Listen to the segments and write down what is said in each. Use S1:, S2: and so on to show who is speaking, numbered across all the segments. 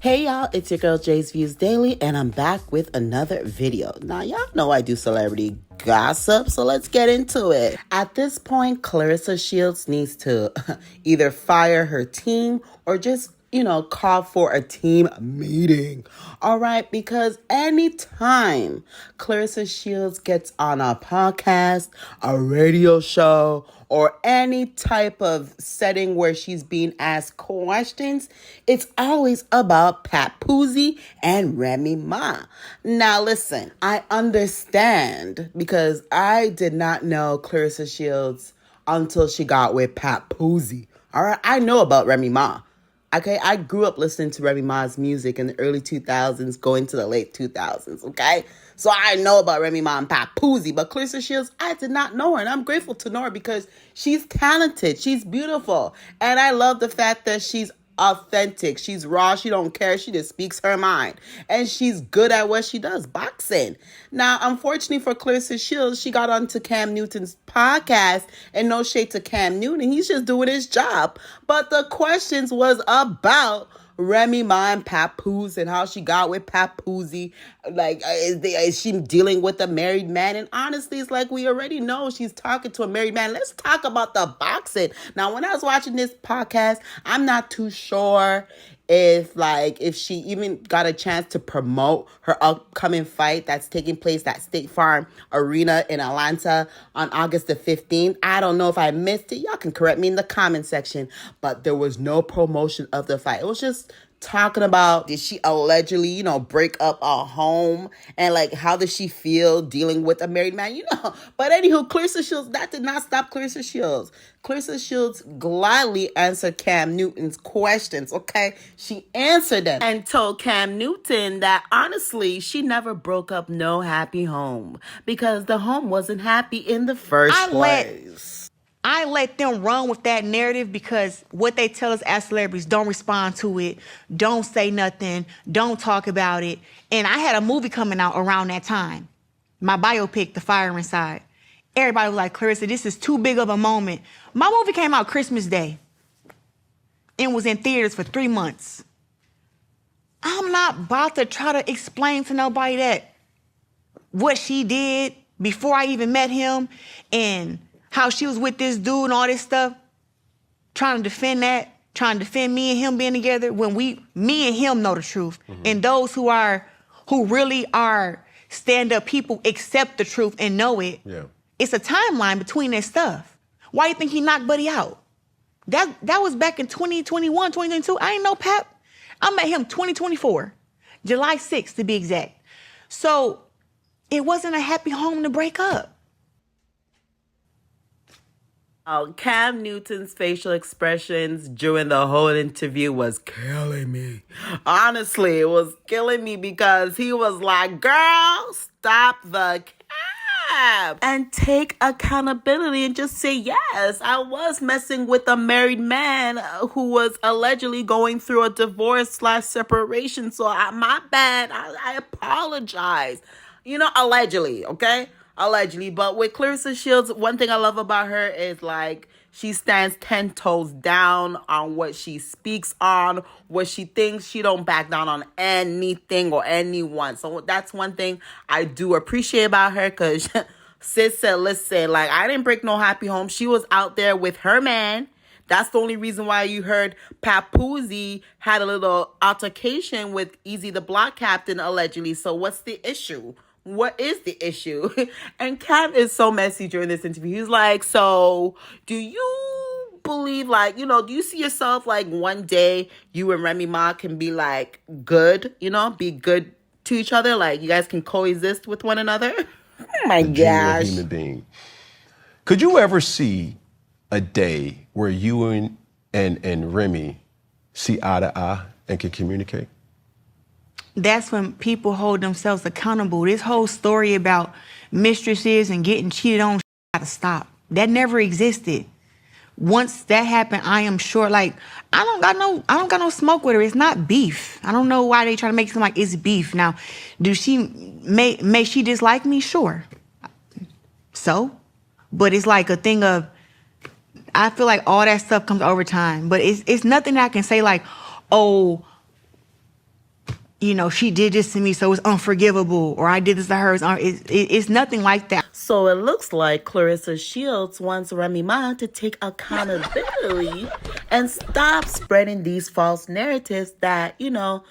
S1: Hey y'all, it's your girl Jay's Views Daily, and I'm back with another video. Now y'all know I do celebrity gossip, so let's get into it. At this point, Claressa Shields needs to either fire her team or just call for a team meeting. All right, because anytime Claressa Shields gets on a podcast, a radio show, or any type of setting where she's being asked questions, it's always about Papoose and Remy Ma. Now listen, I understand because I did not know Claressa Shields until she got with Papoose. All right, I know about Remy Ma. Okay, I grew up listening to Remy Ma's music in the early 2000s, going to the late 2000s, okay? So I know about Remy Ma and Papoose, but Claressa Shields, I did not know her, and I'm grateful to know her because she's talented, she's beautiful, and I love the fact that she's authentic, she's raw, she don't care, she just speaks her mind, and she's good at what she does, boxing. Now, unfortunately for Claressa Shields, she got onto Cam Newton's podcast, and no shade to Cam Newton, he's just doing his job, but the questions was about Remy Ma and Papoose and how she got with Papoose. Like, is she dealing with a married man? And honestly, it's like we already know she's talking to a married man. Let's talk about the boxing. Now, when I was watching this podcast, I'm not too sure if she even got a chance to promote her upcoming fight that's taking place at State Farm Arena in Atlanta on August the 15th. I don't know if I missed it. Y'all can correct me in the comment section, but there was no promotion of the fight. It was just talking about, did she allegedly, break up a home, and like, how does she feel dealing with a married man, But anywho, Claressa Shields, that did not stop Claressa Shields. Claressa Shields gladly answered Cam Newton's questions, okay? She answered them and told Cam Newton that honestly, she never broke up no happy home because the home wasn't happy in the first place.
S2: I let them run with that narrative because what they tell us as celebrities, don't respond to it, don't say nothing, don't talk about it. And I had a movie coming out around that time, my biopic, The Fire Inside. Everybody was like, Claressa, this is too big of a moment. My movie came out Christmas Day and was in theaters for 3 months. I'm not about to try to explain to nobody that what she did before I even met him and how she was with this dude and all this stuff, trying to defend that, trying to defend me and him being together when me and him know the truth. Mm-hmm. And those who really are stand-up people accept the truth and know it. Yeah. It's a timeline between that stuff. Why you think he knocked Buddy out? That was back in 2021, 2022. I ain't know Pap. I met him 2024, July 6th to be exact. So it wasn't a happy home to break up.
S1: Cam Newton's facial expressions during the whole interview was killing me. Honestly, it was killing me because he was like, girl, stop the cap and take accountability and just say, yes, I was messing with a married man who was allegedly going through a divorce/separation. So my bad. I apologize. Allegedly, okay? Allegedly. But with Claressa Shields, one thing I love about her is like she stands 10 toes down on what she speaks on, what she thinks. She don't back down on anything or anyone. So that's one thing I do appreciate about her, because sis said, listen, like, I didn't break no happy home. She was out there with her man. That's the only reason why you heard Papoose had a little altercation with Easy the Block Captain allegedly. So what's the issue? What is the issue? And Cam is so messy during this interview. He's like, so do you believe, like, do you see yourself like one day you and Remy Ma can be like good, be good to each other? Like you guys can coexist with one another? Oh my gosh.
S3: Human being. Could you ever see a day where you and Remy see eye to eye and can communicate?
S2: That's when people hold themselves accountable. This whole story about mistresses and getting cheated on got to stop. That never existed. Once that happened, I am sure, like, I don't got no smoke with her. It's not beef. I don't know why they try to make it seem like it's beef. Now, may she dislike me? Sure. So, but it's like a thing of, I feel like all that stuff comes over time. But it's nothing I can say like, oh, you know, she did this to me, so it's unforgivable, or I did this to her. It's nothing like that.
S1: So it looks like Claressa Shields wants Remy Ma to take accountability and stop spreading these false narratives that, you know,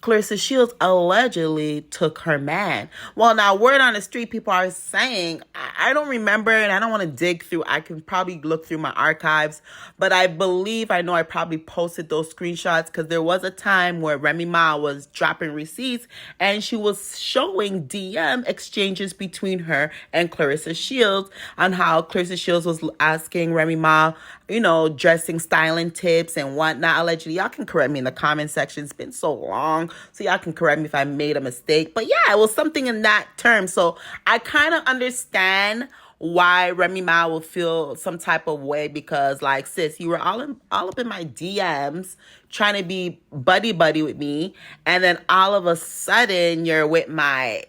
S1: Claressa Shields allegedly took her man. Well, now, word on the street, people are saying, I don't remember, and I don't want to dig through. I can probably look through my archives, but I believe, I know I probably posted those screenshots because there was a time where Remy Ma was dropping receipts and she was showing DM exchanges between her and Claressa Shields on how Claressa Shields was asking Remy Ma, you know, dressing, styling tips and whatnot. Allegedly, y'all can correct me in the comment section. It's been so long, so y'all can correct me if I made a mistake. But yeah, it was something in that term. So I kind of understand why Remy Ma will feel some type of way because, like, sis, you were all up in my DMs trying to be buddy with me, and then all of a sudden you're with my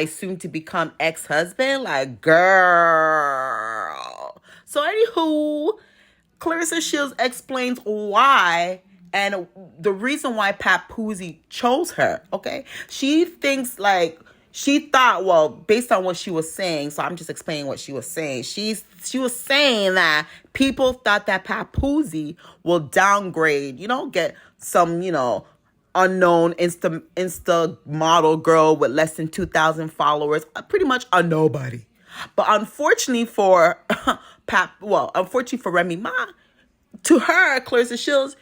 S1: soon to become ex-husband. Like, girl. So anywho, Claressa Shields explains why and the reason why Papoose chose her, okay? She thinks like, she thought, well, based on what she was saying, so I'm just explaining what she was saying. She was saying that people thought that Papoose will downgrade, you know, get some, you know, unknown Insta model girl with less than 2,000 followers, pretty much a nobody. But unfortunately for unfortunately for Remy Ma, to her, Claressa Shields,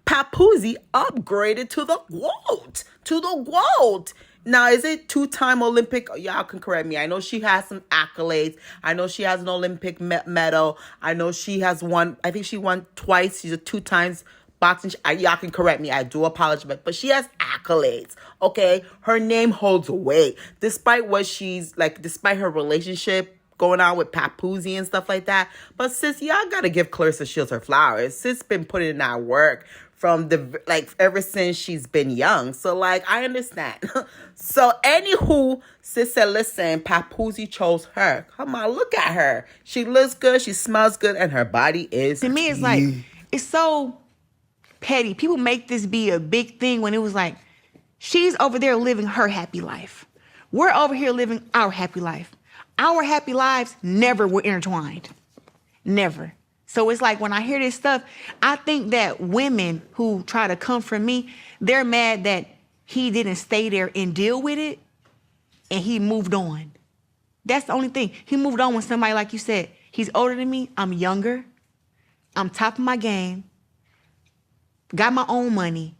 S1: Papoose upgraded to the GOAT. Now, is it two-time Olympic? Y'all can correct me. I know she has some accolades. I know she has an Olympic medal. I know she has won. I think she won twice. She's a two-times boxing. Y'all can correct me. I do apologize. But she has accolades, okay? Her name holds weight. Despite what she's, like, despite her relationship going on with Papoose and stuff like that. But sis, y'all gotta give Claressa Shields her flowers. Sis been putting in that work from ever since she's been young. So like, I understand. So anywho, sis said, listen, Papoose chose her. Come on, look at her. She looks good, she smells good, and her body is
S2: To me, it's like, it's so petty. People make this be a big thing when it was like, she's over there living her happy life. We're over here living our happy life. Our happy lives never were intertwined. Never. So it's like when I hear this stuff, I think that women who try to come from me, they're mad that he didn't stay there and deal with it and he moved on. That's the only thing. He moved on with somebody, like you said, he's older than me, I'm younger, I'm top of my game, got my own money,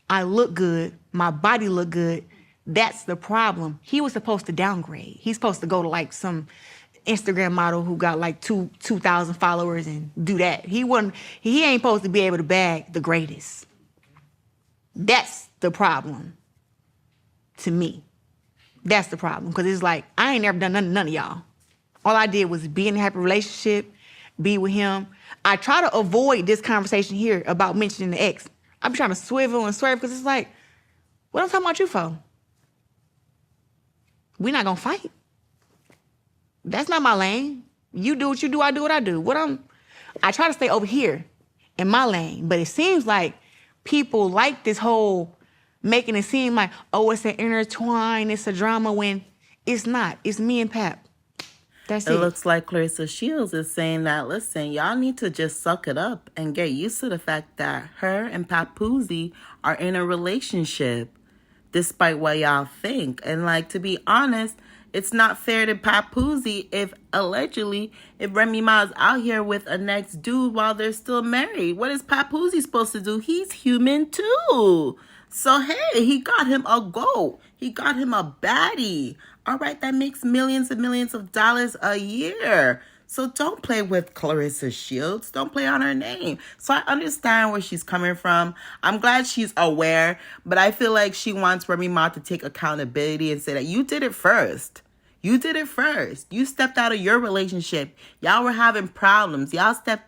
S2: I look good, my body look good. That's the problem. He was supposed to downgrade. He's supposed to go to like some Instagram model who got like 2,000 followers and do that. He ain't supposed to be able to bag the greatest. That's the problem to me. That's the problem. Because it's like, I ain't never done none of y'all. All I did was be in a happy relationship, be with him. I try to avoid this conversation here about mentioning the ex. I'm trying to swivel and swerve because it's like, what I'm talking about you for? We're not gonna fight. That's not my lane. You do what you do, I do what I do. I try to stay over here in my lane, but it seems like people like this whole making it seem like, oh, it's an intertwine, it's a drama, when it's not. It's me and Pap. That's it.
S1: It looks like Claressa Shields is saying that, listen, y'all need to just suck it up and get used to the fact that her and Papoose are in a relationship, despite what y'all think. And like, to be honest, it's not fair to Papoose if allegedly, if Remy Ma is out here with a next dude while they're still married. What is Papoose supposed to do? He's human too. So hey, he got him a GOAT. He got him a baddie. All right, that makes millions and millions of dollars a year. So don't play with Claressa Shields. Don't play on her name. So I understand where she's coming from. I'm glad she's aware, but I feel like she wants Remy Ma to take accountability and say that you did it first. You did it first. You stepped out of your relationship. Y'all were having problems.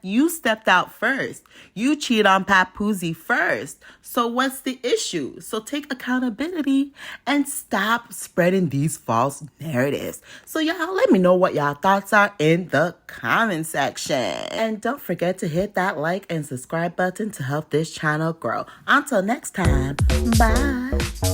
S1: You stepped out first. You cheated on Papoose first. So what's the issue? So take accountability and stop spreading these false narratives. So y'all let me know what y'all thoughts are in the comment section. And don't forget to hit that like and subscribe button to help this channel grow. Until next time, bye.